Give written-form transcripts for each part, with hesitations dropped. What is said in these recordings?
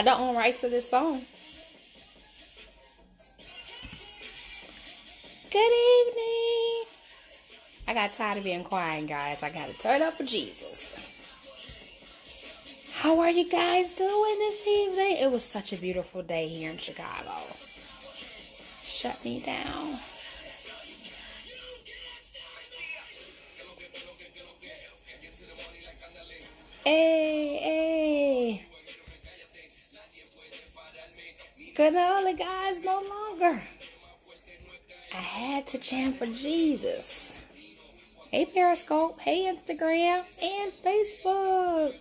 I don't own rights to this song. Good evening. I got tired of being quiet, guys. I got to turn up for Jesus. How are you guys doing this evening? It was such a beautiful day here in Chicago. Shut me down. Hey. Canola guys no longer. I had to chant for Jesus. Hey Periscope, hey Instagram, and Facebook.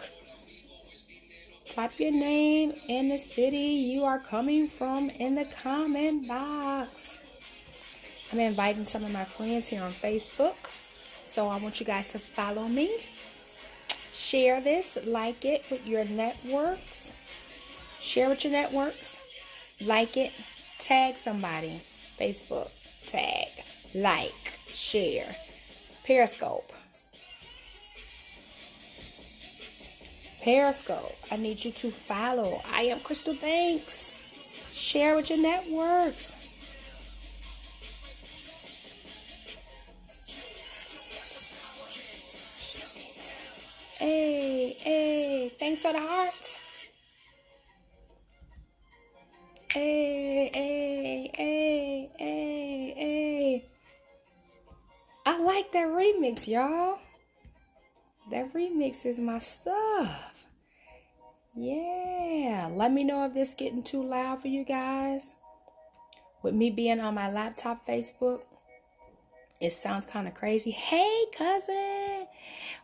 Type your name and the city you are coming from in the comment box. I'm inviting some of my friends here on Facebook. So I want you guys to follow me. Share this, like it with your networks. Share with your networks. Like it. Tag somebody. Facebook. Tag. Like. Share. Periscope. Periscope. I need you to follow. I am Crystal Banks. Share with your networks. Hey. Thanks for the hearts. Hey. I like that remix, y'all. That remix is my stuff. Yeah. Let me know if this is getting too loud for you guys. With me being on my laptop Facebook, it sounds kind of crazy. Hey, cousin.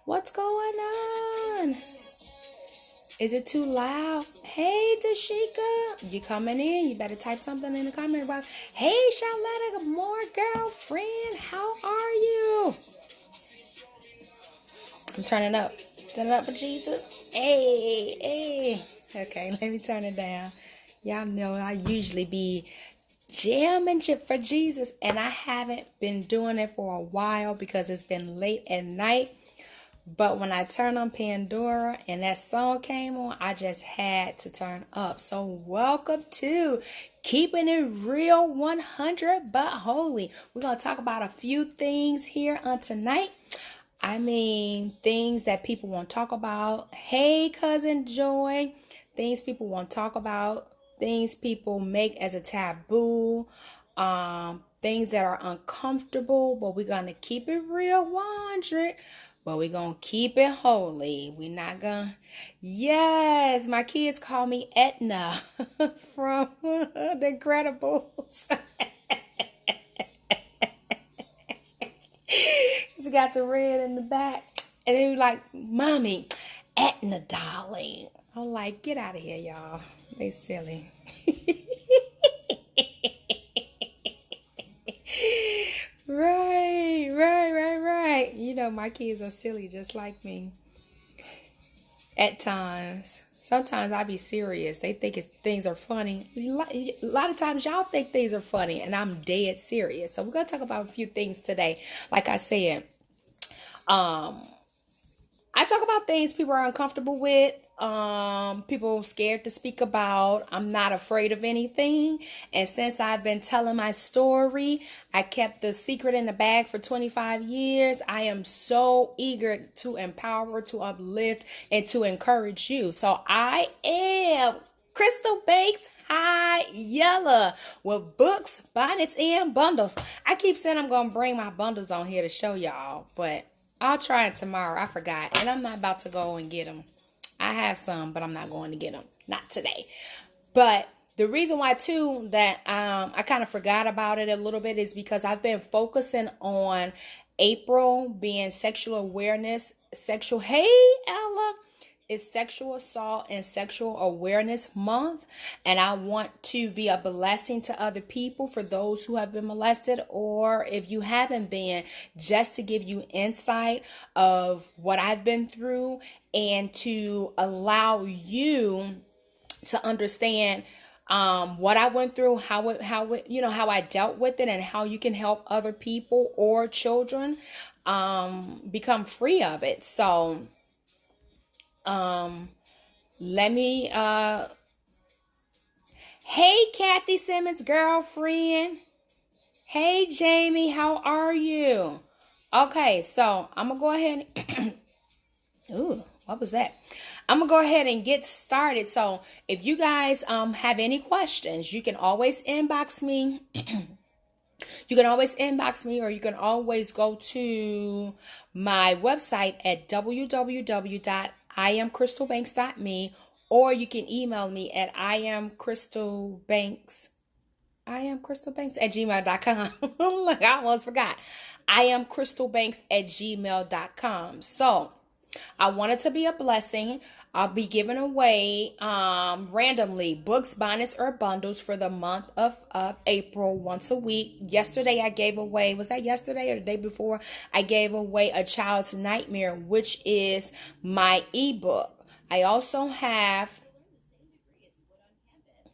What's going on? Is it too loud? Hey, Tashika. You coming in? You better type something in the comment box. Hey, Charlotte, good morning, girlfriend. How are you? I'm turning up. Turn it up for Jesus. Hey. Okay, let me turn it down. Y'all know I usually be jamming for Jesus, and I haven't been doing it for a while because it's been late at night. But when I turned on Pandora and that song came on, I just had to turn up. So welcome to Keeping It Real 100 but Holy. We're going to talk about a few things here on tonight. I mean, things that people won't talk about. Hey, Cousin Joy. Things people won't talk about. Things people make as a taboo. Things that are uncomfortable. But we're going to keep it real 100. But we're going to keep it holy. We're not going to... Yes, my kids call me Etna from The Incredibles. It's got the red in the back. And they were like, Mommy, Etna, darling. I'm like, get out of here, y'all. They silly. Right. You know, my kids are silly just like me. At times. Sometimes I be serious. They think things are funny. A lot of times y'all think things are funny, and I'm dead serious. So we're going to talk about a few things today. Like I said, I talk about things people are uncomfortable with, people scared to speak about. I'm not afraid of anything. And since I've been telling my story, I kept the secret in the bag for 25 years. I am so eager to empower, to uplift, and to encourage you. So I am Crystal Banks. Hi, Yella, with books, bonnets, and bundles. I keep saying I'm going to bring my bundles on here to show y'all, but I'll try it tomorrow. I forgot. And I'm not about to go and get them. I have some, but I'm not going to get them. Not today. But the reason why, too, that I kind of forgot about it a little bit is because I've been focusing on April being sexual awareness, hey, Ella. It's Sexual Assault and Sexual Awareness Month, and I want to be a blessing to other people, for those who have been molested, or if you haven't been, just to give you insight of what I've been through and to allow you to understand what I went through, how I dealt with it, and how you can help other people or children become free of it. So let me Hey, Kathy Simmons' girlfriend. Hey, Jamie, how are you? Okay, so I'm gonna go ahead and ooh, what was that? I'm gonna go ahead and get started. So if you guys have any questions, you can always inbox me. You can always inbox me, or you can always go to my website at www.iamcrystalbanks.me, or you can email me at iamcrystalbanks Look, I almost forgot. iamcrystalbanks@gmail.com. So I want it to be a blessing. I'll be giving away randomly books, bonnets, or bundles for the month of April once a week. Yesterday I gave away, was that yesterday or the day before? I gave away A Child's Nightmare, which is my ebook. I also have,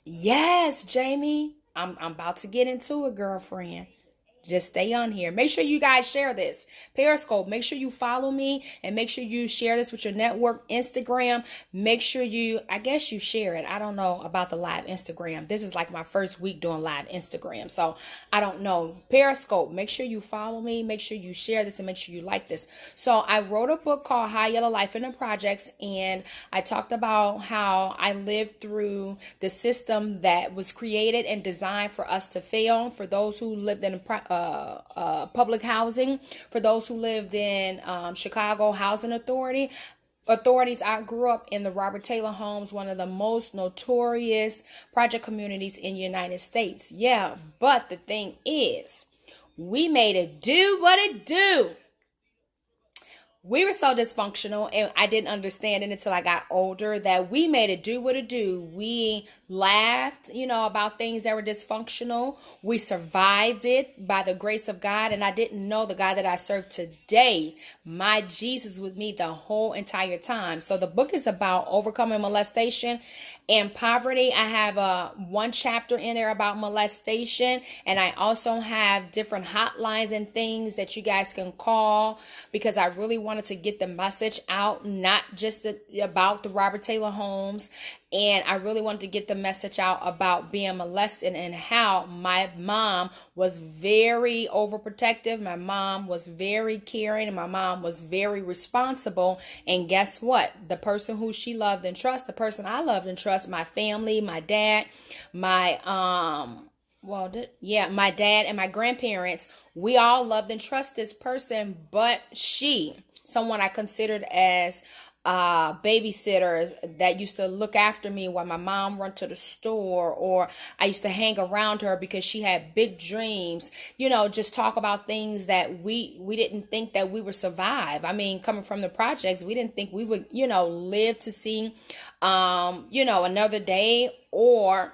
yes, Jamie, I'm about to get into it, girlfriend. Just stay on here. Make sure you guys share this. Periscope, make sure you follow me and make sure you share this with your network. Instagram, make sure you, I guess you share it. I don't know about the live Instagram. This is like my first week doing live Instagram. So I don't know. Periscope, make sure you follow me. Make sure you share this and make sure you like this. So I wrote a book called Yella Life in the Projects, and I talked about how I lived through the system that was created and designed for us to fail, for those who lived in public housing, for those who lived in Chicago Housing Authorities. I grew up in the Robert Taylor Homes, one of the most notorious project communities in the United States. Yeah, but the thing is, we made it do what it do. We were so dysfunctional, and I didn't understand it until I got older, that we made it do what it do. We laughed, about things that were dysfunctional. We survived it by the grace of God, and I didn't know the God that I serve today. My Jesus with me the whole entire time. So the book is about overcoming molestation and poverty. I have one chapter in there about molestation, and I also have different hotlines and things that you guys can call, because I really wanted to get the message out, not just about the Robert Taylor Homes. And I really wanted to get the message out about being molested and how my mom was very overprotective. My mom was very caring, and my mom was very responsible. And guess what? The person who she loved and trust, the person I loved and trust, my family, my dad, my my dad and my grandparents, we all loved and trust this person, but someone I considered as babysitter that used to look after me while my mom went to the store, or I used to hang around her because she had big dreams, just talk about things that we didn't think that we would survive. I mean, coming from the projects, we didn't think we would, live to see, another day, or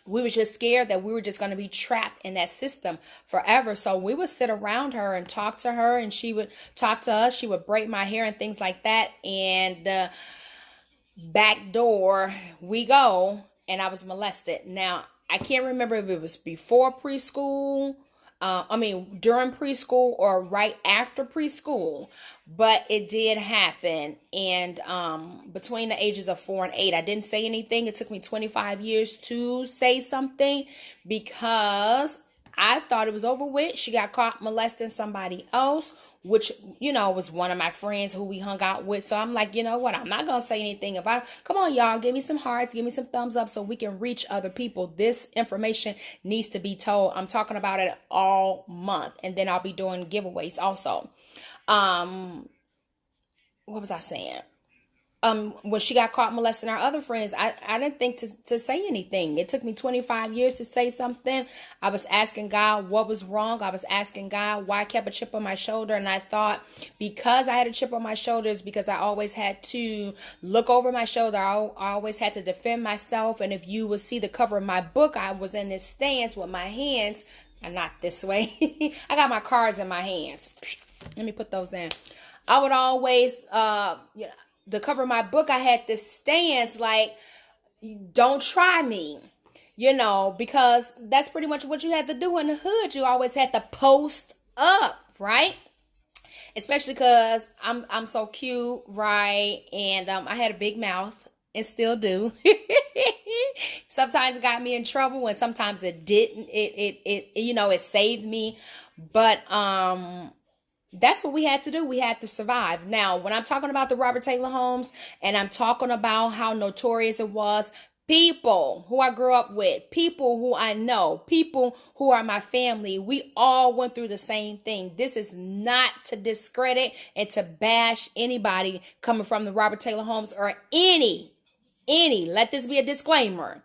we were just scared that we were just going to be trapped in that system forever. So we would sit around her and talk to her, and she would talk to us. She would braid my hair and things like that. And back door we go, and I was molested. Now, I can't remember if it was before preschool, during preschool or right after preschool, but it did happen. And between the ages of 4 and 8, I didn't say anything. It took me 25 years to say something, because I thought it was over with. She got caught molesting somebody else, which, was one of my friends who we hung out with. So I'm like, you know what? I'm not going to say anything. Come on, y'all, give me some hearts, give me some thumbs up so we can reach other people. This information needs to be told. I'm talking about it all month. And then I'll be doing giveaways also. What was I saying? When she got caught molesting our other friends, I didn't think to say anything. It took me 25 years to say something. I was asking God what was wrong. I was asking God why I kept a chip on my shoulder. And I thought, because I had a chip on my shoulders, because I always had to look over my shoulder. I always had to defend myself. And if you would see the cover of my book, I was in this stance with my hands. I'm not this way. I got my cards in my hands. Let me put those in. I would always, the cover of my book, I had this stance like, don't try me, because that's pretty much what you had to do in the hood. You always had to post up, right? Especially because I'm so cute, right? And I had a big mouth, and still do. Sometimes it got me in trouble, and sometimes it didn't. It saved me. But that's what we had to do. We had to survive. Now, when I'm talking about the Robert Taylor homes, and I'm talking about how notorious it was, people who I grew up with, people who I know, people who are my family, we all went through the same thing. This is not to discredit and to bash anybody coming from the Robert Taylor homes or any, let this be a disclaimer,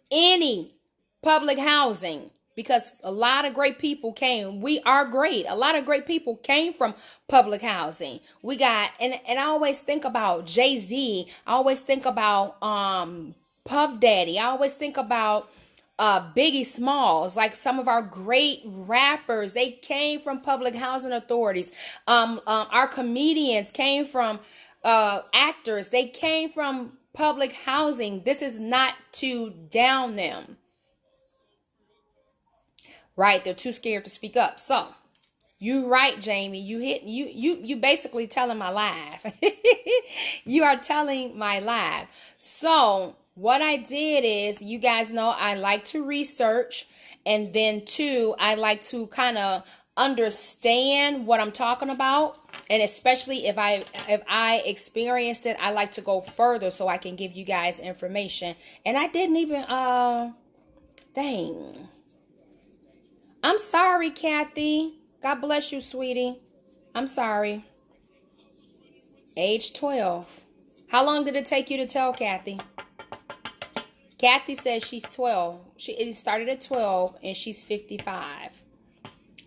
any public housing, because a lot of great people came. We are great. A lot of great people came from public housing. We got, and I always think about Jay-Z. I always think about Puff Daddy. I always think about Biggie Smalls, like some of our great rappers. They came from public housing authorities. Our comedians came from actors. They came from public housing. This is not to down them. Right? They're too scared to speak up. So, you right, Jamie. You basically telling my life. You are telling my life. So, what I did is, you guys know I like to research, and then two, I like to kind of understand what I'm talking about, and especially if I experienced it, I like to go further so I can give you guys information. And I didn't even dang. I'm sorry, Kathy. God bless you, sweetie. I'm sorry. Age 12. How long did it take you to tell, Kathy? Kathy says she's 12. It started at 12 and she's 55.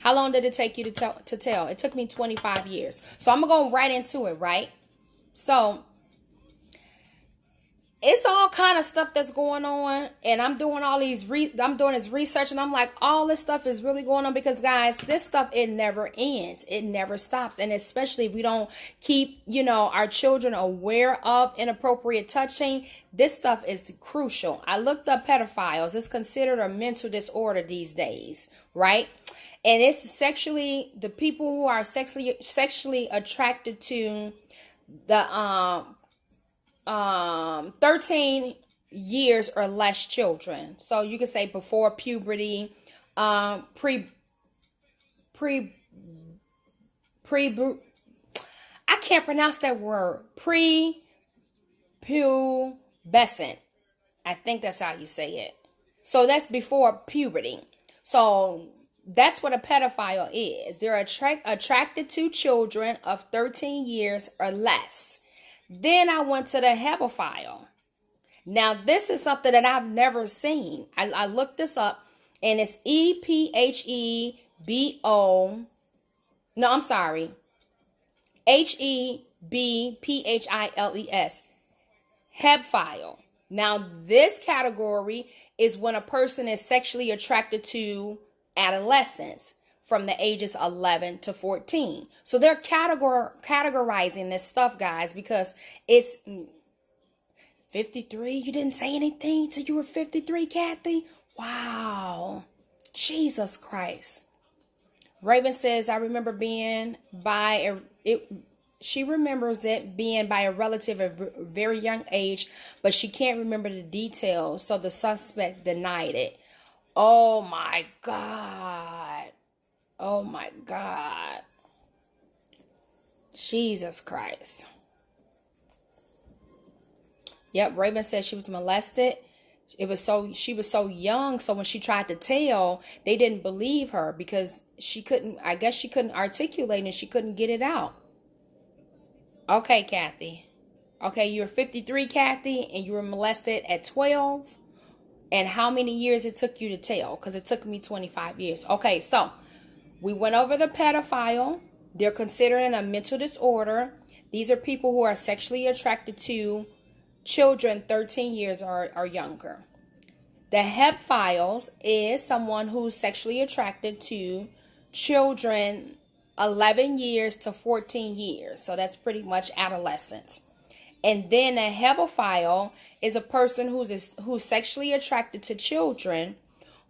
How long did it take you to tell? It took me 25 years. So I'm going to go right into it, right? So it's all kind of stuff that's going on, and I'm doing I'm doing this research, and I'm like, all this stuff is really going on because, guys, this stuff, it never ends. It never stops. And especially if we don't keep, our children aware of inappropriate touching, this stuff is crucial. I looked up pedophiles. It's considered a mental disorder these days, right? And it's the people who are sexually attracted to the 13 years or less children. So you could say before puberty, pre I can't pronounce that word. Prepubescent. I think that's how you say it. So that's before puberty. So that's what a pedophile is. They're attracted to children of 13 years or less. Then I went to the hebephile. Now, this is something that I've never seen. I looked this up, and it's EPHEBO. No, I'm sorry. HEBPHILES. Hebphile. Now, this category is when a person is sexually attracted to adolescents from the ages 11 to 14. So they're categorizing this stuff, guys, because it's 53. You didn't say anything till you were 53, Kathy? Wow. Jesus Christ. Raven says, I remember being she remembers it being by a relative at a very young age, but she can't remember the details, so the suspect denied it. Oh my God. Oh my God. Jesus Christ. Yep, Raven said she was molested. She was so young, so when she tried to tell, they didn't believe her because she couldn't articulate and she couldn't get it out. Okay, Kathy. Okay, you're 53, Kathy, and you were molested at 12. And how many years it took you to tell? Because it took me 25 years. Okay, so we went over the pedophile. They're considered a mental disorder. These are people who are sexually attracted to children 13 years or younger. The hebephile is someone who's sexually attracted to children 11 years to 14 years. So that's pretty much adolescence. And then a hebephile is a person who's sexually attracted to children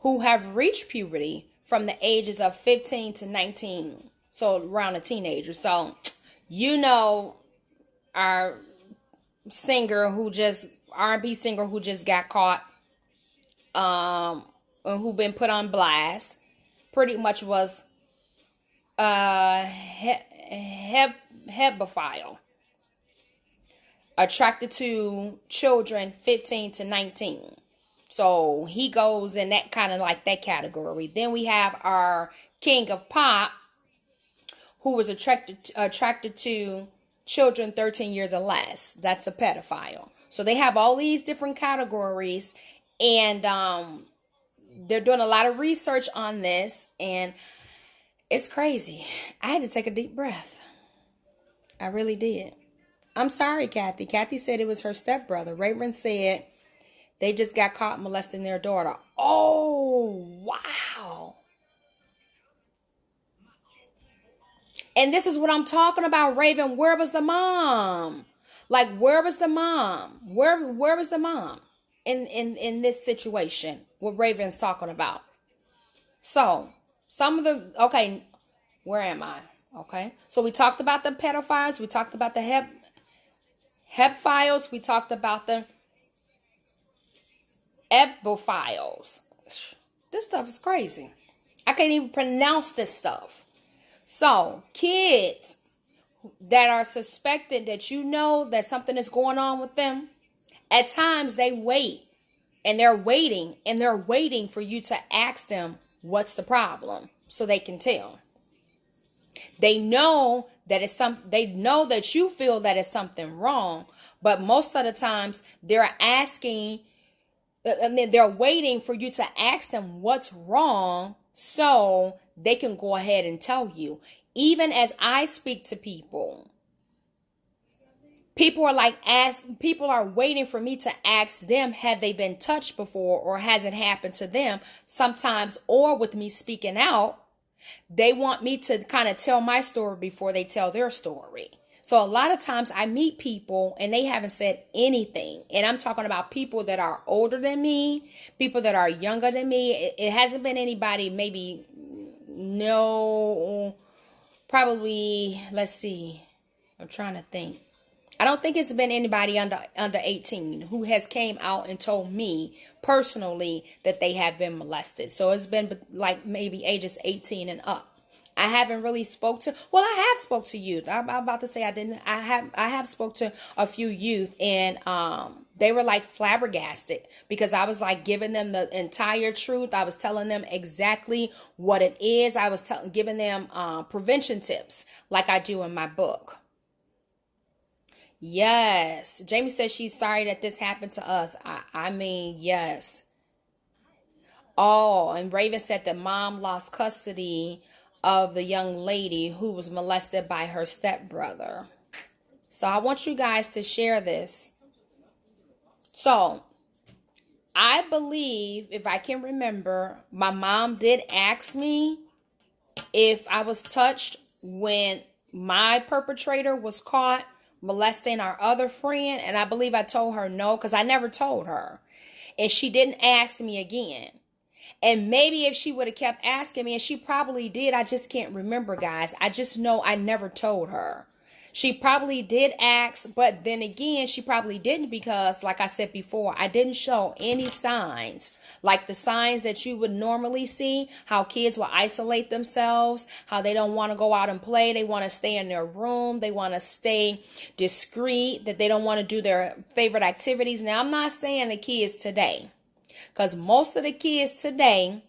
who have reached puberty from the ages of 15 to 19. So around a teenager. So, our R&B singer who just got caught who been put on blast, pretty much was hebephile, attracted to children 15 to 19. So he goes in that kind of like that category. Then we have our king of pop, who was attracted to children 13 years or less. That's a pedophile. So they have all these different categories, and they're doing a lot of research on this, and it's crazy. I had to take a deep breath. I really did. I'm sorry, Kathy. Kathy said it was her stepbrother. Raven said they just got caught molesting their daughter. Oh, wow. And this is what I'm talking about, Raven. Where was the mom? Like, where was the mom? Where was the mom in this situation? What Raven's talking about. So, some of the, okay, where am I? Okay. So we talked about the pedophiles. We talked about the hebephiles. We talked about the ebophiles. This stuff is crazy. I can't even pronounce this stuff. So, kids that are suspected, that you know that something is going on with them, at times they wait, and they're waiting for you to ask them what's the problem so they can tell. They know that they know that you feel that it's something wrong, but most of the times they're waiting for you to ask them what's wrong so they can go ahead and tell you. Even as I speak to people, people are waiting for me to ask them, have they been touched before, or has it happened to them? Sometimes, or with me speaking out, they want me to kind of tell my story before they tell their story. So a lot of times I meet people and they haven't said anything. And I'm talking about people that are older than me, people that are younger than me. It hasn't been anybody, maybe, no, probably, let's see. I'm trying to think. I don't think it's been anybody under 18 who has came out and told me personally that they have been molested. So it's been like maybe ages 18 and up. I haven't really I have spoke to youth. I'm about to say I didn't. I have spoke to a few youth, and they were like flabbergasted because I was like giving them the entire truth. I was telling them exactly what it is. I was giving them prevention tips like I do in my book. Yes. Jamie says she's sorry that this happened to us. I mean, yes. Oh, and Raven said that mom lost custody of the young lady who was molested by her stepbrother. So I want you guys to share this. So I believe, if I can remember, my mom did ask me if I was touched when my perpetrator was caught molesting our other friend. And I believe I told her no, because I never told her. And she didn't ask me again. And maybe if she would have kept asking me, and she probably did, I just can't remember, guys. I just know I never told her. She probably did ask, but then again, she probably didn't, because like I said before, I didn't show any signs, like the signs that you would normally see, how kids will isolate themselves, how they don't want to go out and play. They want to stay in their room. They want to stay discreet, that they don't want to do their favorite activities. Now, I'm not saying the kids today, because most of the kids today,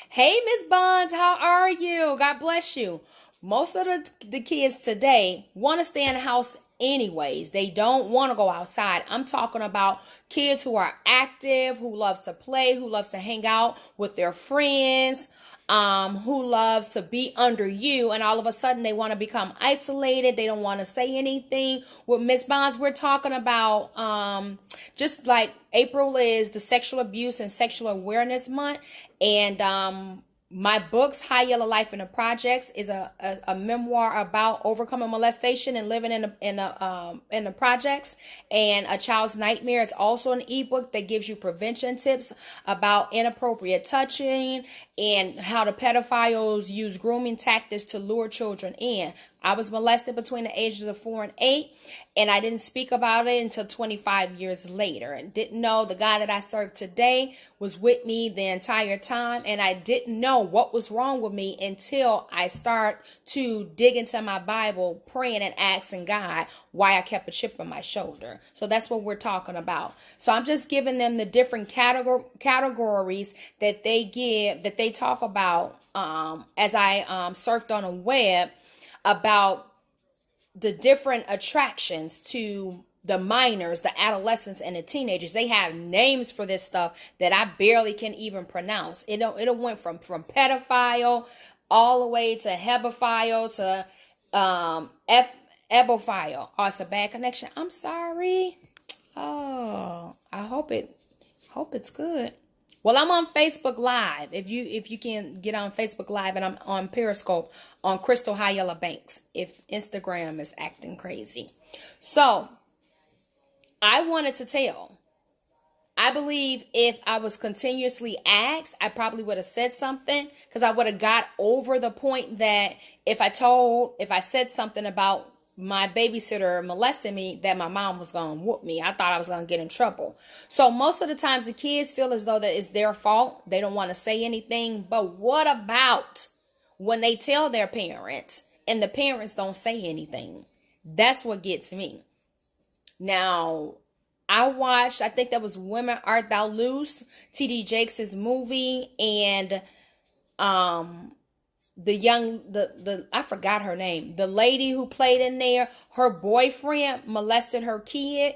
hey, Miss Bonds, how are you? God bless you. Most of the kids today want to stay in the house anyways. They don't want to go outside. I'm talking about kids who are active, who loves to play, who loves to hang out with their friends, who loves to be under you, and all of a sudden they want to become isolated. They don't want to say anything. With Miss Bonds, we're talking about just like April is the Sexual Abuse and Sexual Awareness Month, and my books, High Yella Life in the Projects, is a memoir about overcoming molestation and living in the projects, and A Child's Nightmare. It's also an ebook that gives you prevention tips about inappropriate touching and how the pedophiles use grooming tactics to lure children in. I was molested between the ages of 4 and 8, and I didn't speak about it until 25 years later, and didn't know the God that I serve today was with me the entire time, and I didn't know what was wrong with me until I start to dig into my Bible, praying and asking God why I kept a chip on my shoulder. So that's what we're talking about. So I'm just giving them the different categories that they talk about as I surfed on a web about the different attractions to the minors, the adolescents, and the teenagers. They have names for this stuff that I barely can even pronounce. It went from pedophile all the way to hebephile to ebophile. Oh, it's a bad connection. I'm sorry. Oh, I hope it's good. Well, I'm on Facebook Live. If you can get on Facebook Live, and I'm on Periscope on Crystal High Yella Banks if Instagram is acting crazy. So I wanted to tell. I believe if I was continuously asked, I probably would have said something, because I would have got over the point that if I said something about my babysitter molesting me, that my mom was going to whoop me. I thought I was going to get in trouble. So most of the times the kids feel as though that it's their fault. They don't want to say anything. But what about when they tell their parents and the parents don't say anything? That's what gets me. Now, I think that was Women Art Thou Loose, T.D. Jakes' movie, and I forgot her name. The lady who played in there, her boyfriend molested her kid,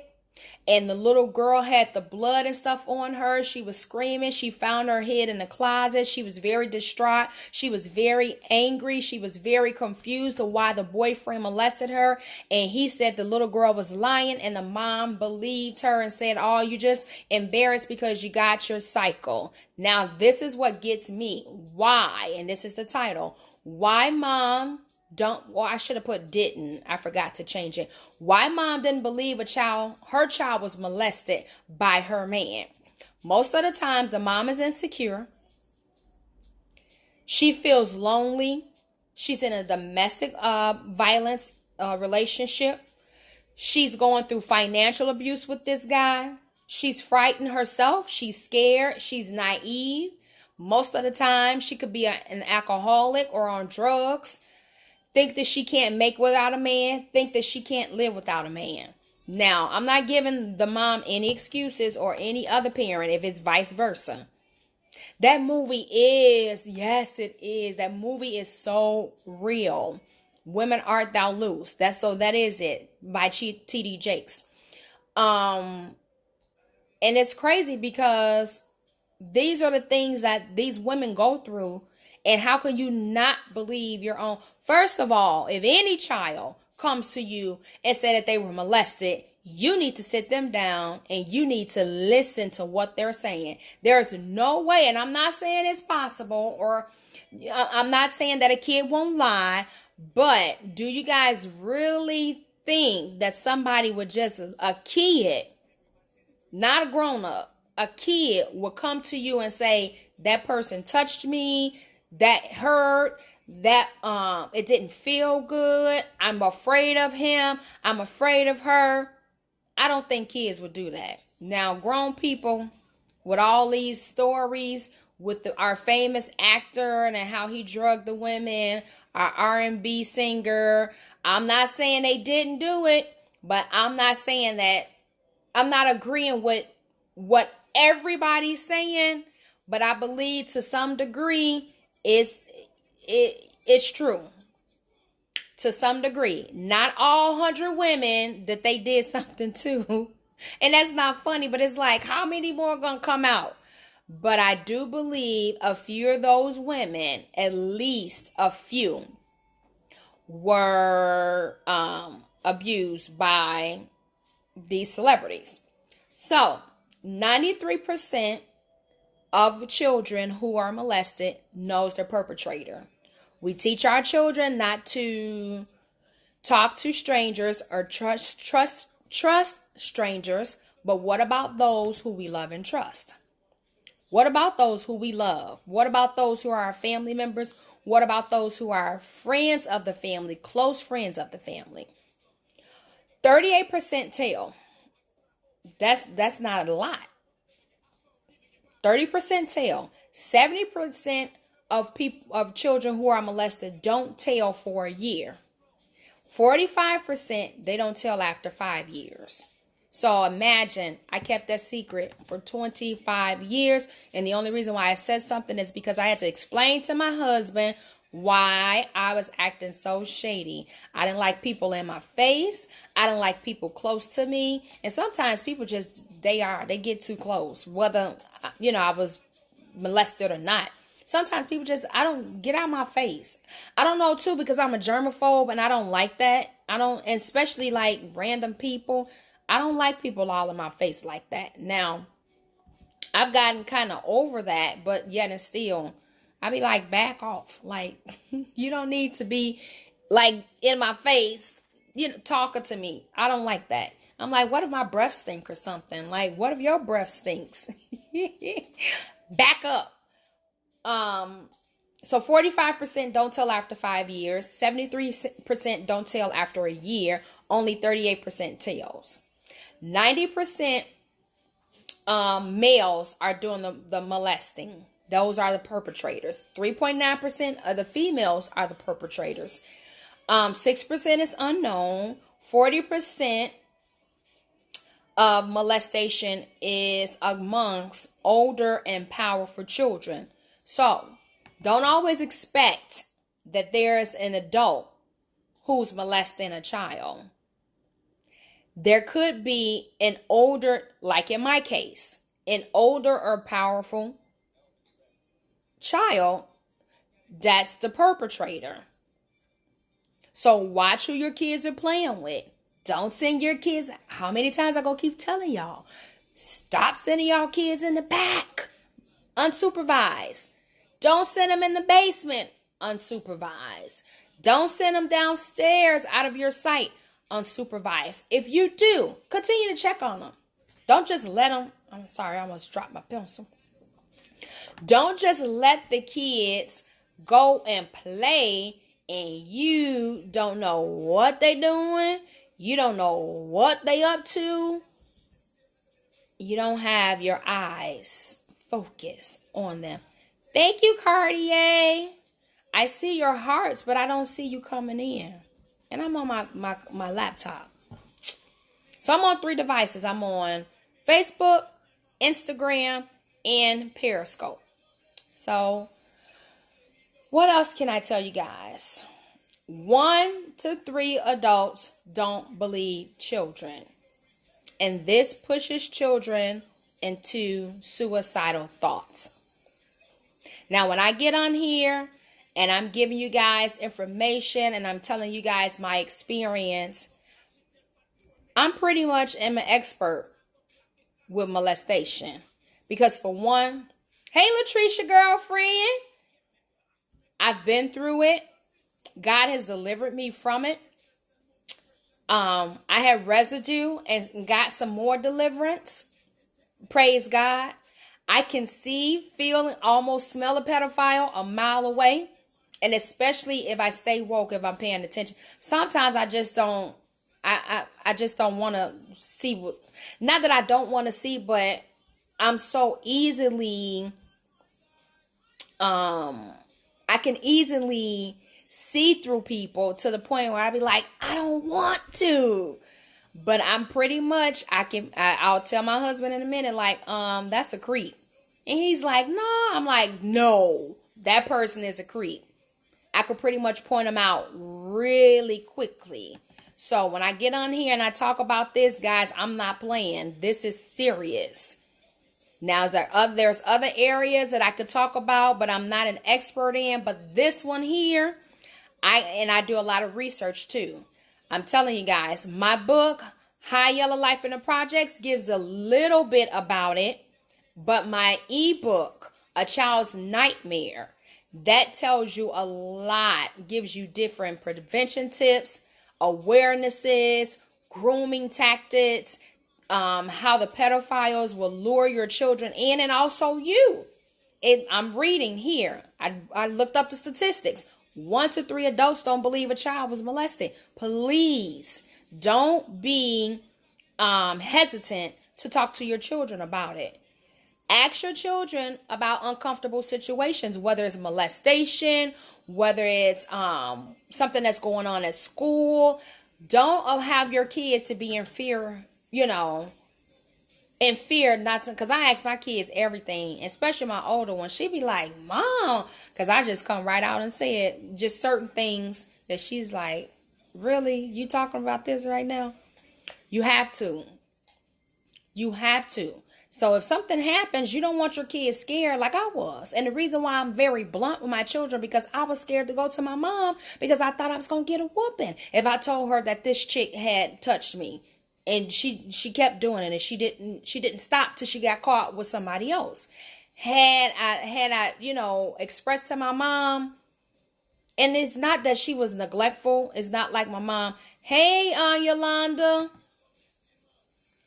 and the little girl had the blood and stuff on her. She was screaming. She found her head in the closet. She was very distraught. She was very angry. She was very confused of why the boyfriend molested her. And he said the little girl was lying, and the mom believed her and said, "Oh, you just embarrassed because you got your cycle." Now, this is what gets me. Why? And this is the title. Why mom I should have put didn't. I forgot to change it. Why mom didn't believe her child was molested by her man. Most of the times the mom is insecure. She feels lonely. She's in a domestic violence relationship. She's going through financial abuse with this guy. She's frightened herself. She's scared. She's naive. Most of the time she could be an alcoholic or on drugs. Think that she can't make without a man. Think that she can't live without a man. Now, I'm not giving the mom any excuses or any other parent if it's vice versa. That movie yes, it is. That movie is so real. Women Art Thou Loose. That is it by T.D. Jakes. And it's crazy because these are the things that these women go through. And how can you not believe your own? First of all, if any child comes to you and say that they were molested, you need to sit them down and you need to listen to what they're saying. There's no way, and I'm not saying it's possible, or I'm not saying that a kid won't lie, but do you guys really think that somebody would just, a kid, not a grown-up, a kid would come to you and say, that person touched me, that hurt, that it didn't feel good, I'm afraid of him, I'm afraid of her? I don't think kids would do that. Now, grown people with all these stories with our famous actor and how he drugged the women, our R&B singer, I'm not saying they didn't do it, but I'm not saying that, I'm not agreeing with what everybody's saying, but I believe to some degree it's true. To some degree. Not all 100 women that they did something to. And that's not funny, but it's like, how many more are going to come out? But I do believe a few of those women, at least a few, were abused by these celebrities. So, 93% of children who are molested knows their perpetrator. We teach our children not to talk to strangers or trust strangers, but what about those who we love and trust? What about those who we love? What about those who are our family members? What about those who are friends of the family, close friends of the family? 38% tell. That's not a lot. 30% tell. 70% of children who are molested don't tell for a year. 45% they don't tell after 5 years. So imagine I kept that secret for 25 years. And the only reason why I said something is because I had to explain to my husband why I was acting so shady. I didn't like people in my face. I didn't like people close to me. And sometimes people just, they get too close. Whether, I was molested or not. Sometimes people just, I don't get out of my face. I don't know too, because I'm a germaphobe and I don't like that. And especially like random people. I don't like people all in my face like that. Now, I've gotten kind of over that, but yet and still, I be like, back off. Like, you don't need to be like in my face, talking to me. I don't like that. I'm like, what if my breath stinks or something? Like, what if your breath stinks? Back up. So 45% don't tell after 5 years. 73% don't tell after a year. Only 38% tells. 90% males are doing the molesting. Those are the perpetrators. 3.9% of the females are the perpetrators. 6% is unknown. 40% of molestation is amongst older and powerful children. So, don't always expect that there's an adult who's molesting a child. There could be an older, like in my case, an older or powerful child that's the perpetrator. So watch who your kids are playing with. Don't send your kids. How many times I gonna keep telling y'all? Stop sending y'all kids in the back, unsupervised. Don't send them in the basement, unsupervised. Don't send them downstairs out of your sight, unsupervised. If you do, continue to check on them. Don't just let them. I'm sorry, I almost dropped my pencil. Don't just let the kids go and play and you don't know what they doing. You don't know what they up to. You don't have your eyes focused on them. Thank you, Cartier. I see your hearts, but I don't see you coming in. And I'm on my laptop. So I'm on 3 devices. I'm on Facebook, Instagram, and Periscope. So what else can I tell you guys? 1 to 3 adults don't believe children. And this pushes children into suicidal thoughts. Now, when I get on here and I'm giving you guys information and I'm telling you guys my experience, I'm pretty much an expert with molestation. Because for one, hey, Latricia, girlfriend, I've been through it. God has delivered me from it. I had residue and got some more deliverance. Praise God. I can see, feel, and almost smell a pedophile a mile away. And especially if I stay woke, if I'm paying attention. Sometimes I just don't, I just don't want to see what, not that I don't want to see, but I'm so easily, I can easily see through people to the point where I be like, I don't want to. But I'm pretty much, I'll tell my husband in a minute, like, that's a creep. And he's like, no. I'm like, no, that person is a creep. I could pretty much point them out really quickly. So when I get on here and I talk about this, guys, I'm not playing. This is serious. Now, there's other areas that I could talk about, but I'm not an expert in. But this one here, I do a lot of research too. I'm telling you guys, my book, High Yella Life in the Projects, gives a little bit about it. But my ebook, A Child's Nightmare, that tells you a lot, gives you different prevention tips, awarenesses, grooming tactics, how the pedophiles will lure your children in, and also you. I'm reading here. I looked up the statistics. 1 to 3 adults don't believe a child was molested. Please don't be hesitant to talk to your children about it. Ask your children about uncomfortable situations, whether it's molestation, whether it's something that's going on at school. Don't have your kids to be in fear, in fear not to, because I ask my kids everything, especially my older one. She be like, Mom, because I just come right out and say it, just certain things that she's like, really? You talking about this right now? You have to. You have to. So if something happens, you don't want your kids scared like I was. And the reason why I'm very blunt with my children, because I was scared to go to my mom because I thought I was going to get a whooping if I told her that this chick had touched me. And she kept doing it, and she didn't stop till she got caught with somebody else. Had I expressed to my mom, and it's not that she was neglectful. It's not like my mom, hey, Yolanda.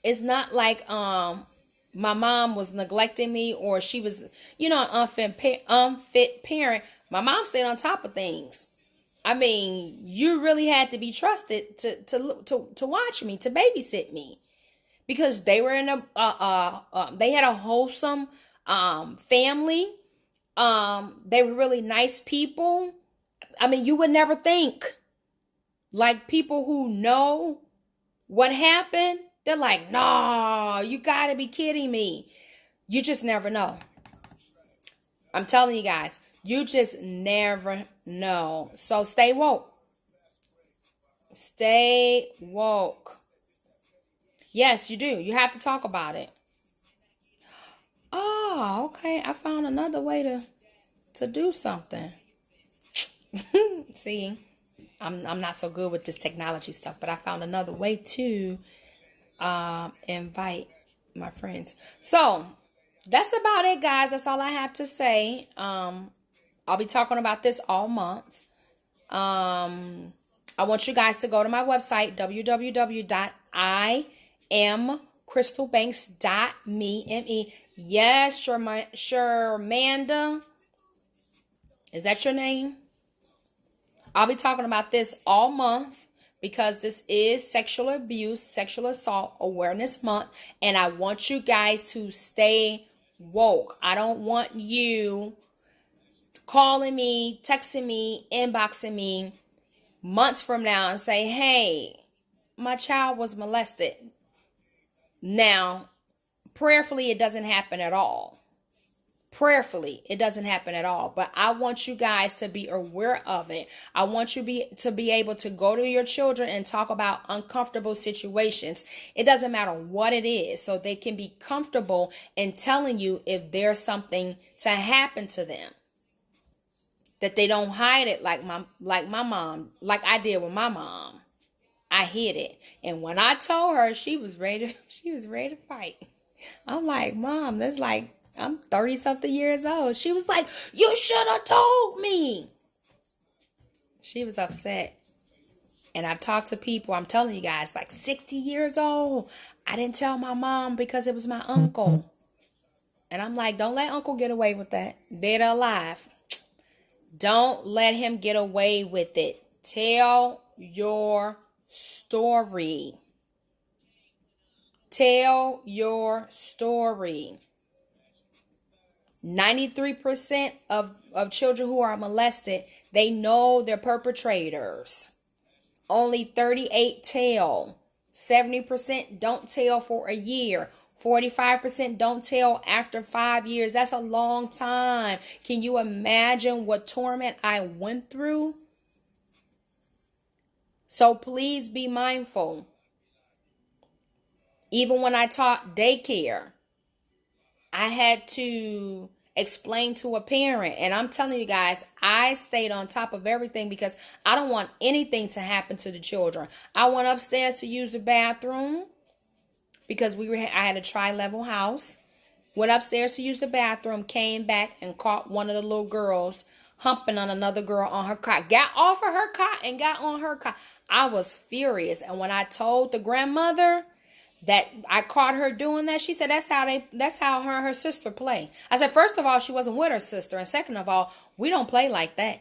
It's not like my mom was neglecting me or she was, an unfit parent. My mom stayed on top of things. I mean, you really had to be trusted to watch me, to babysit me, because they were in they had a wholesome family. They were really nice people. I mean, you would never think, like, people who know what happened, they're like, no, you gotta be kidding me. You just never know. I'm telling you guys, you just never know. So stay woke. Stay woke. Yes, you do. You have to talk about it. Oh, okay. I found another way to do something. See, I'm not so good with this technology stuff, but I found another way to invite my friends. So that's about it, guys. That's all I have to say. I'll be talking about this all month. I want you guys to go to my website, www.iamcrystalbanks.me. Yes, Shermanda. Is that your name? I'll be talking about this all month because this is sexual abuse, sexual assault awareness month. And I want you guys to stay woke. I don't want you calling me, texting me, inboxing me months from now and say, hey, my child was molested. Now, prayerfully, it doesn't happen at all. Prayerfully, it doesn't happen at all. But I want you guys to be aware of it. I want you to be able to go to your children and talk about uncomfortable situations. It doesn't matter what it is. So they can be comfortable in telling you if there's something to happen to them. That they don't hide it like my mom, like I did with my mom. I hid it. And when I told her, she was ready to fight. I'm like, Mom, that's like, I'm 30 something years old. She was like, you should have told me. She was upset. And I've talked to people, I'm telling you guys, like 60 years old. I didn't tell my mom because it was my uncle. And I'm like, don't let uncle get away with that. Dead or alive. Don't let him get away with it. Tell your story. Tell your story. 93% of children who are molested, they know their perpetrators. Only 38 tell. 70% don't tell for a year. 45% don't tell after 5 years. That's a long time. Can you imagine what torment I went through? So please be mindful. Even when I taught daycare, I had to explain to a parent. And I'm telling you guys, I stayed on top of everything because I don't want anything to happen to the children. I went upstairs to use the bathroom because I had a tri-level house. Went upstairs to use the bathroom, came back and caught one of the little girls humping on another girl on her cot. Got off of her cot and got on her cot. I was furious. And when I told the grandmother, that I caught her doing that. She said that's how her and her sister play. I said, first of all, she wasn't with her sister, and second of all, we don't play like that.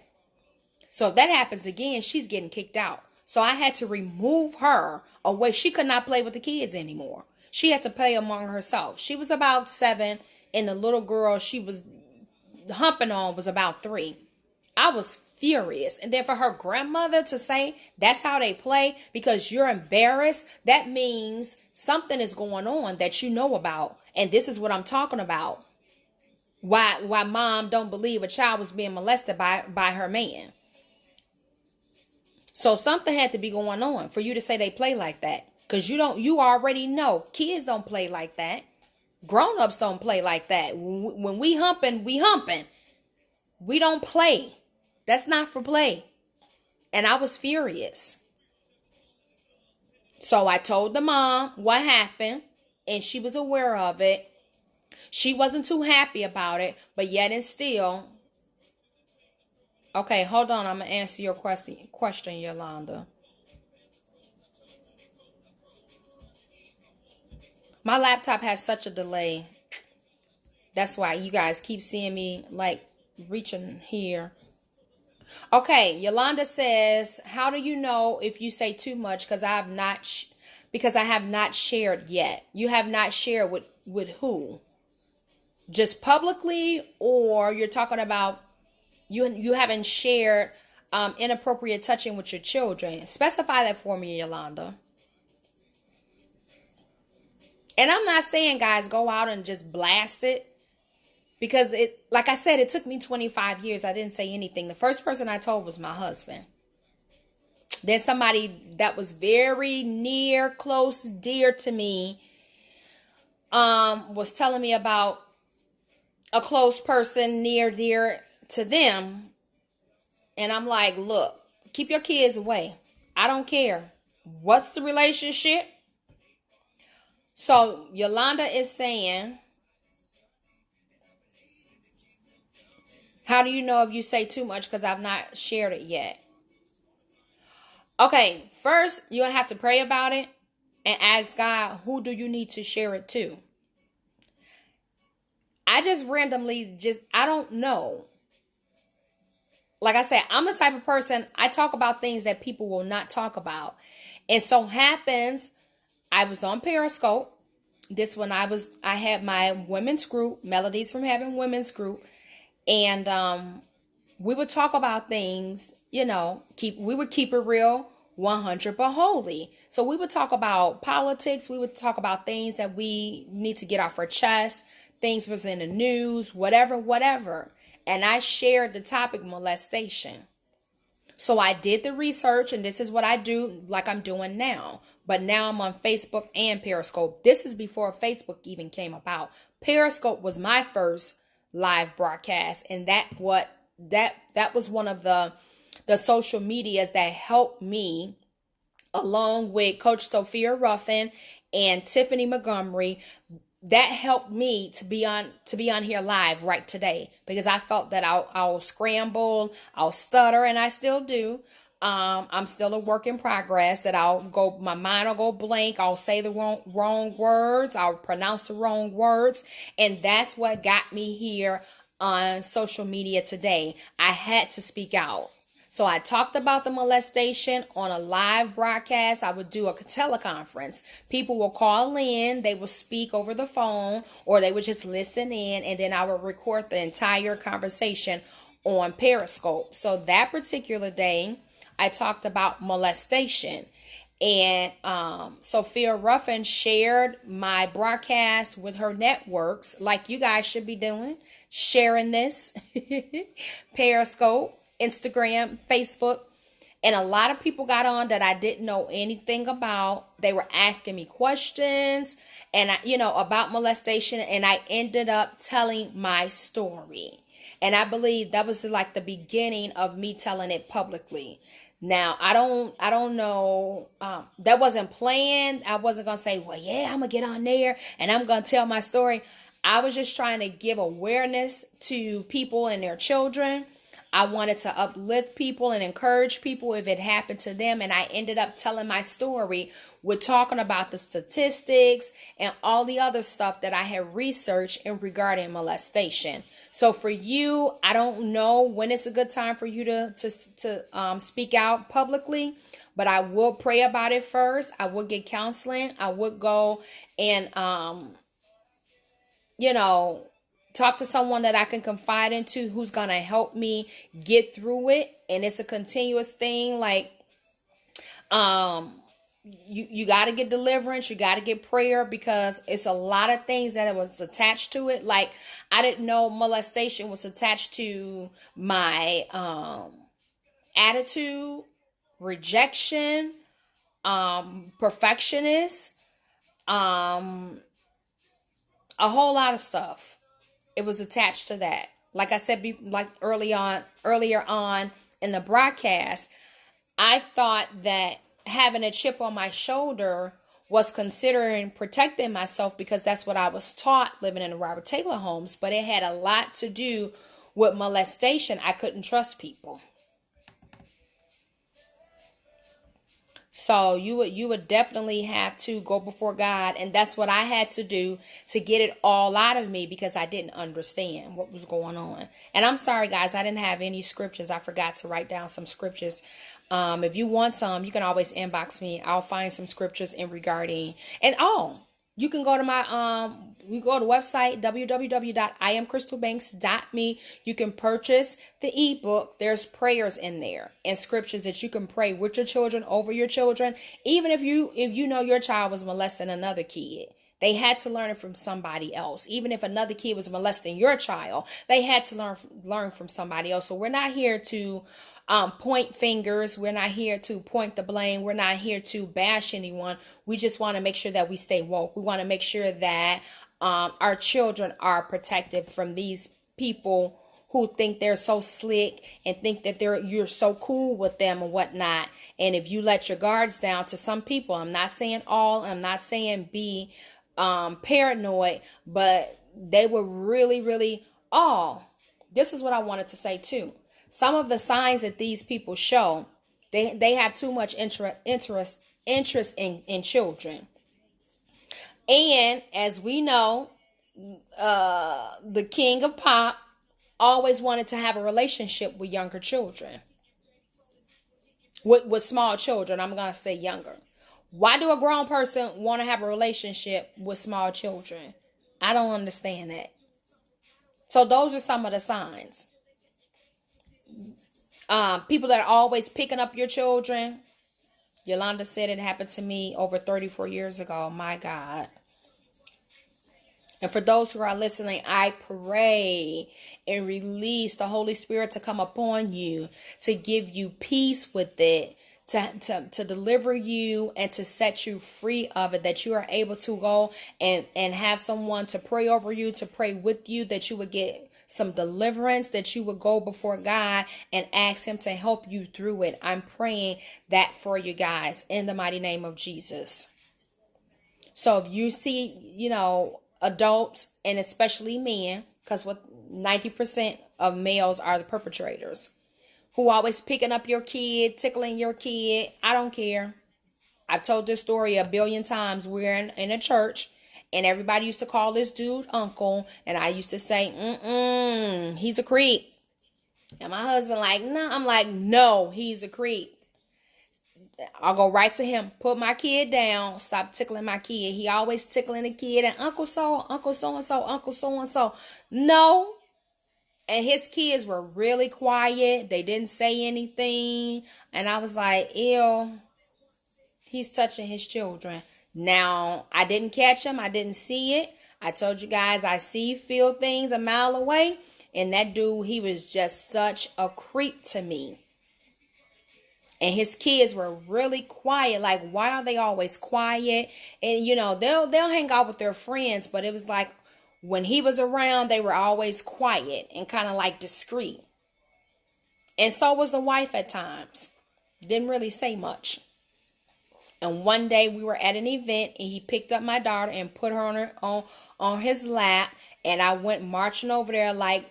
So if that happens again, she's getting kicked out. So I had to remove her away. She could not play with the kids anymore. She had to play among herself. She was about 7, and the little girl she was humping on was about 3. I was furious. And then for her grandmother to say that's how they play because you're embarrassed, that means something is going on that you know about. And this is what I'm talking about. Why mom don't believe a child was being molested by her man. So something had to be going on for you to say they play like that. Because you already know kids don't play like that. Grown-ups don't play like that. When we humping, we humping. We don't play. That's not for play. And I was furious. So I told the mom what happened, and she was aware of it. She wasn't too happy about it, but yet and still. Okay, hold on. I'm going to answer your question, Yolanda. My laptop has such a delay. That's why you guys keep seeing me like reaching here. Okay, Yolanda says, how do you know if you say too much? Because I have not shared yet. You have not shared with who? Just publicly, or you're talking about you haven't shared inappropriate touching with your children? Specify that for me, Yolanda. And I'm not saying, guys, go out and just blast it. Because like I said, it took me 25 years. I didn't say anything. The first person I told was my husband. Then somebody that was very near, close, dear to me, was telling me about a close person near, dear to them. And I'm like, look, keep your kids away. I don't care. What's the relationship? So Yolanda is saying, how do you know if you say too much? Because I've not shared it yet. Okay, first you'll have to pray about it and ask God, who do you need to share it to? I just randomly I don't know. Like I said, I'm the type of person, I talk about things that people will not talk about. And so happens, I was on Periscope. This one I had my women's group, Melodies from Heaven women's group. And we would talk about things, we would keep it real, 100 but holy. So we would talk about politics. We would talk about things that we need to get off our chest. Things was in the news, whatever. And I shared the topic molestation. So I did the research, and this is what I do like I'm doing now. But now I'm on Facebook and Periscope. This is before Facebook even came about. Periscope was my first live broadcast, and that was one of the social medias that helped me, along with Coach Sophia Ruffin and Tiffany Montgomery. That helped me to be on here live right today, because I felt that I'll scramble, I'll stutter, and I still do. I'm still a work in progress, that my mind will go blank. I'll say the wrong words. I'll pronounce the wrong words. And that's what got me here on social media today. I had to speak out. So I talked about the molestation on a live broadcast. I would do a teleconference. People will call in, they will speak over the phone, or they would just listen in, and then I would record the entire conversation on Periscope. So that particular day, I talked about molestation. And Sophia Ruffin shared my broadcast with her networks, like you guys should be doing, sharing this. Periscope, Instagram, Facebook. And a lot of people got on that I didn't know anything about. They were asking me questions and about molestation, and I ended up telling my story. And I believe that was like the beginning of me telling it publicly. Now, I don't know, that wasn't planned. I wasn't going to say, well, yeah, I'm going to get on there and I'm going to tell my story. I was just trying to give awareness to people and their children. I wanted to uplift people and encourage people if it happened to them. And I ended up telling my story with talking about the statistics and all the other stuff that I had researched in regarding molestation. So for you, I don't know when it's a good time for you to speak out publicly, but I will pray about it first. I would get counseling. I would go and talk to someone that I can confide into who's going to help me get through it. And it's a continuous thing. Like, you got to get deliverance. You got to get prayer, because it's a lot of things that was attached to it. Like, I didn't know molestation was attached to my, attitude, rejection, perfectionist, a whole lot of stuff. It was attached to that. Like I said, like earlier on in the broadcast, I thought that having a chip on my shoulder was considering protecting myself, because that's what I was taught living in the Robert Taylor homes. But it had a lot to do with molestation. I couldn't trust people. So you would definitely have to go before God. And that's what I had to do to get it all out of me, because I didn't understand what was going on. And I'm sorry, guys, I didn't have any scriptures. I forgot to write down some scriptures. If you want some, you can always inbox me. I'll find some scriptures in regarding. And you can go to my you go to website www.iamcrystalbanks.me. You can purchase the ebook. There's prayers in there and scriptures that you can pray with your children, over your children. Even if you know your child was molesting another kid, they had to learn it from somebody else. Even if another kid was molesting your child, they had to learn from somebody else. So we're not here to point fingers. We're not here to point the blame. We're not here to bash anyone. We just want to make sure that we stay woke. We want to make sure that our children are protected from these people who think they're so slick and think that you're so cool with them and whatnot. And if you let your guards down to some people, I'm not saying all, I'm not saying be paranoid, but they were really, really this is what I wanted to say too. Some of the signs that these people show, they have too much interest in children. And as we know, the king of pop always wanted to have a relationship with younger children. With small children, I'm going to say younger. Why do a grown person want to have a relationship with small children? I don't understand that. So those are some of the signs. People that are always picking up your children. Yolanda said it happened to me over 34 years ago. My God. And for those who are listening, I pray and release the Holy Spirit to come upon you, to give you peace with it, to deliver you and to set you free of it, that you are able to go and have someone to pray over you, to pray with you, that you would get some deliverance, that you would go before God and ask him to help you through it. I'm praying that for you guys in the mighty name of Jesus. So if you see, adults, and especially men, because 90% of males are the perpetrators, who always picking up your kid, tickling your kid. I don't care. I've told this story a billion times. We're in a church, and everybody used to call this dude uncle, and I used to say, he's a creep. And my husband like, no. I'm like, no, he's a creep. I'll go right to him, put my kid down, stop tickling my kid. He always tickling the kid, and Uncle so-and-so. No. And his kids were really quiet. They didn't say anything. And I was like, ew, he's touching his children. Now, I didn't catch him. I didn't see it. I told you guys, I feel things a mile away. And that dude, he was just such a creep to me. And his kids were really quiet. Like, why are they always quiet? And, they'll hang out with their friends. But it was like, when he was around, they were always quiet and kind of like discreet. And so was the wife at times. Didn't really say much. And one day we were at an event, and he picked up my daughter and put her on his lap. And I went marching over there like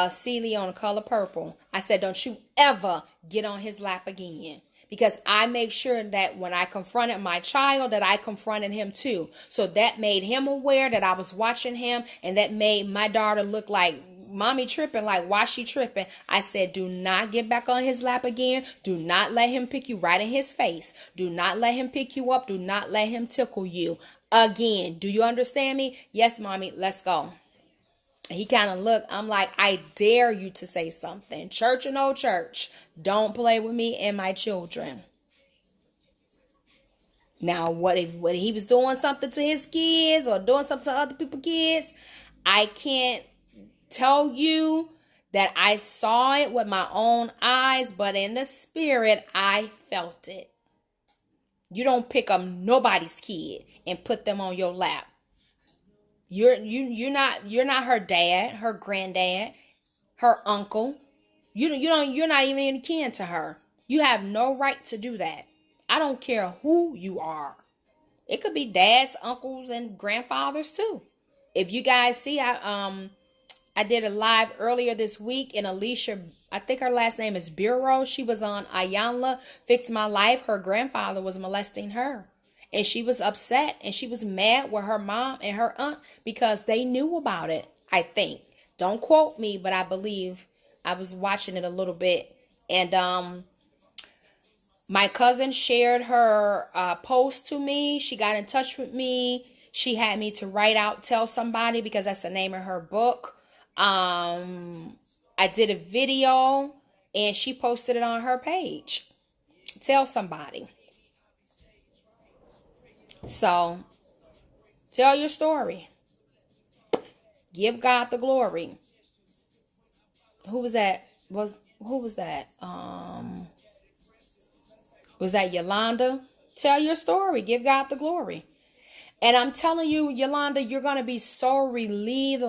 Celie on Color Purple. I said, don't you ever get on his lap again. Because I make sure that when I confronted my child, that I confronted him too. So that made him aware that I was watching him, and that made my daughter look like mommy tripping, like why she tripping. I said, do not get back on his lap again. Do not let him pick you right in his face. Do not let him pick you up. Do not let him tickle you again. Do you understand me? Yes, mommy, let's go. He kind of looked, I'm like, I dare you to say something. Church or no church, don't play with me and my children. Now, what if he was doing something to his kids or doing something to other people's kids? I can't tell you that I saw it with my own eyes, but in the spirit, I felt it. You don't pick up nobody's kid and put them on your lap. You're not her dad, her granddad, her uncle. You're not even any kin to her. You have no right to do that. I don't care who you are. It could be dads, uncles, and grandfathers too. If you guys see, I did a live earlier this week, and Alicia, I think her last name is Bureau. She was on Yella, Fix My Life. Her grandfather was molesting her. And she was upset, and she was mad with her mom and her aunt because they knew about it, I think. Don't quote me, but I believe I was watching it a little bit. And my cousin shared her post to me. She got in touch with me. She had me to write out, tell somebody, because that's the name of her book. I did a video, and she posted it on her page. Tell somebody. So, tell your story. Give God the glory. Who was that? Who was that? Was that Yolanda? Tell your story. Give God the glory. And I'm telling you, Yolanda, you're going to be so relieved.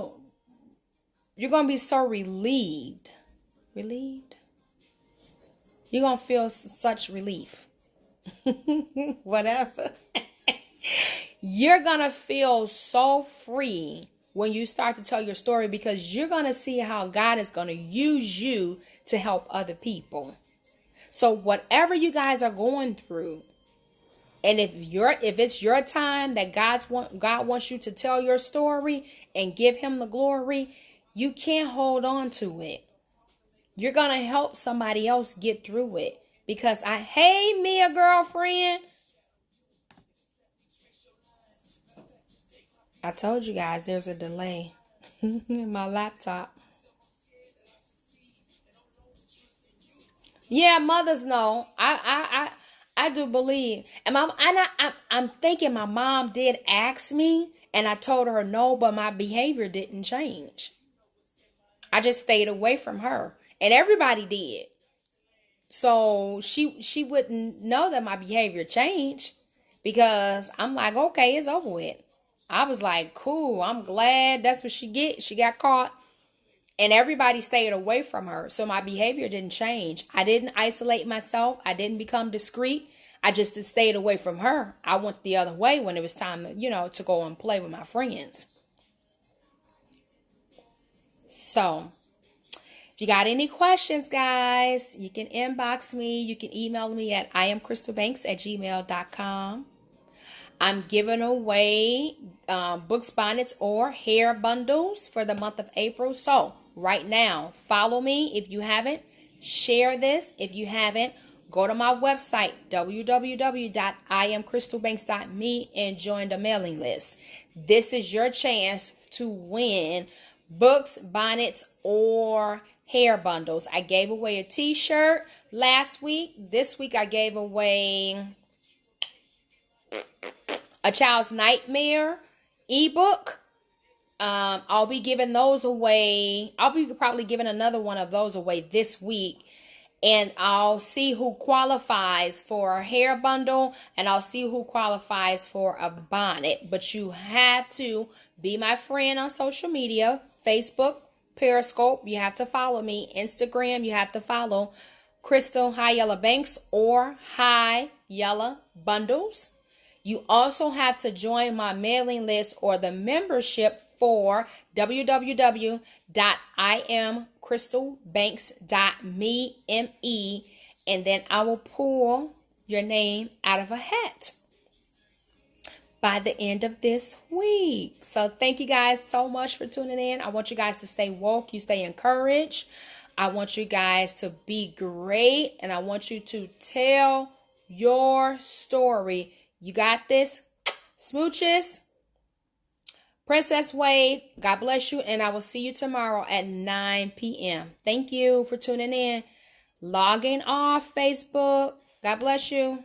You're going to be so relieved. Relieved? You're going to feel such relief. Whatever. You're going to feel so free when you start to tell your story, because you're going to see how God is going to use you to help other people. So whatever you guys are going through, and if it's your time that God wants you to tell your story and give him the glory, you can't hold on to it. You're going to help somebody else get through it. Because hey, Mia, girlfriend. I told you guys there's a delay in my laptop. Yeah, mothers know. I do believe. And I'm thinking my mom did ask me, and I told her no, but my behavior didn't change. I just stayed away from her, and everybody did. So she wouldn't know that my behavior changed, because I'm like, okay, it's over with. I was like, cool, I'm glad that's what she get. She got caught. And everybody stayed away from her. So my behavior didn't change. I didn't isolate myself. I didn't become discreet. I just stayed away from her. I went the other way when it was time to, to go and play with my friends. So if you got any questions, guys, you can inbox me. You can email me at iamcrystalbanks@gmail.com. I'm giving away books, bonnets, or hair bundles for the month of April. So right now, follow me if you haven't. Share this if you haven't. Go to my website, www.iamcrystalbanks.me, and join the mailing list. This is your chance to win books, bonnets, or hair bundles. I gave away a t-shirt last week. This week I gave away A Child's Nightmare ebook. I'll be giving those away. I'll be probably giving another one of those away this week. And I'll see who qualifies for a hair bundle. And I'll see who qualifies for a bonnet. But you have to be my friend on social media. Facebook, Periscope. You have to follow me. Instagram, you have to follow Crystal Hi Yella Banks or Hi Yella Bundles. You also have to join my mailing list or the membership for www.iamcrystalbanks.me, and then I will pull your name out of a hat by the end of this week. So thank you guys so much for tuning in. I want you guys to stay woke. You stay encouraged. I want you guys to be great. And I want you to tell your story. You got this. Smooches. Princess Wave. God bless you. And I will see you tomorrow at 9 p.m. Thank you for tuning in. Logging off Facebook. God bless you.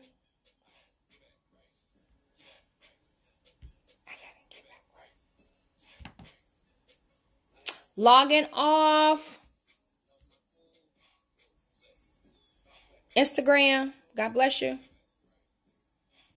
Logging off Instagram. God bless you.